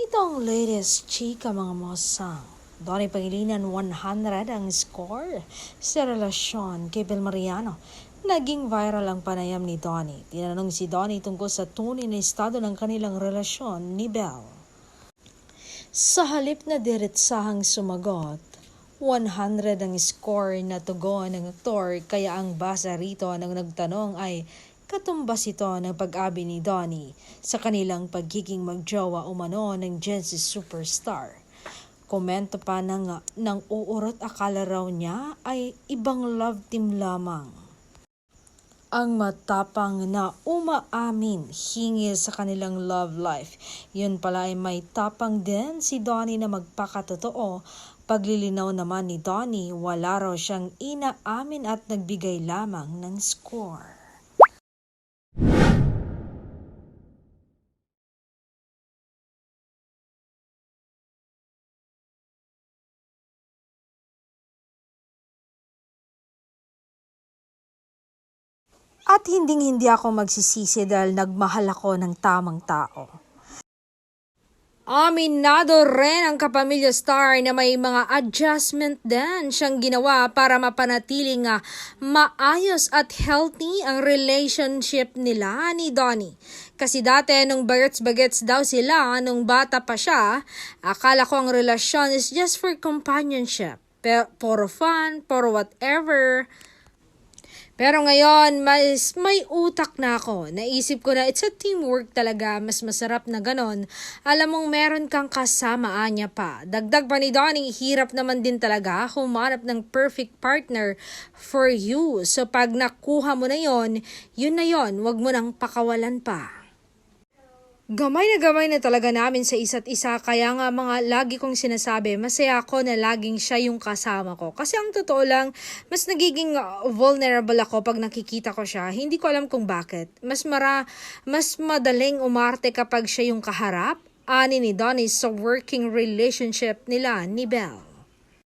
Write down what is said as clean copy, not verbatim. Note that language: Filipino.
Ito ang latest chika mga mosang. Donnie Pangilinan 100 ang score sa relasyon kay Bel Mariano. Naging viral ang panayam ni Donnie. Tinanong si Donnie tungkol sa tunay na estado ng kanilang relasyon ni Bel. Sa halip na diretsahang sumagot, 100 ang score na tugon ng aktor, kaya ang basa rito ng nagtanong ay katumbas ito ng pag-abi ni Donnie sa kanilang pagiging magjowa umano ng Gen Z superstar. Komento pa ng uurot, akala raw niya ay ibang love team lamang ang matapang na umaamin hinggil sa kanilang love life. Yun pala ay may tapang din si Donnie na magpakatotoo. Paglilinaw naman ni Donnie, wala raw siyang inaamin at nagbigay lamang ng score. At hinding-hindi ako magsisisi dahil nagmahal ako ng tamang tao. Aminado rin ang kapamilya star na may mga adjustment din siyang ginawa para mapanatiling maayos at healthy ang relationship nila ni Donnie. Kasi dati nung bagets-bagets daw sila nung bata pa siya, akala ko ang relasyon is just for companionship, for fun, for whatever. Pero ngayon, may utak na ako. Naisip ko na it's a teamwork talaga. Mas masarap na ganon. Alam mong meron kang kasama niya pa. Dagdag pa ni Donnie, hirap naman din talaga humanap ng perfect partner for you. So pag nakuha mo na yon, yun na yon. Huwag mo nang pakawalan pa. Gamay na talaga namin sa isa't isa, kaya nga mga lagi kong sinasabi, masaya ako na laging siya yung kasama ko. Kasi ang totoo lang, mas nagiging vulnerable ako pag nakikita ko siya. Hindi ko alam kung bakit. Mas madaling umarte kapag siya yung kaharap. Ani ni Donnie sa working relationship nila ni Bel.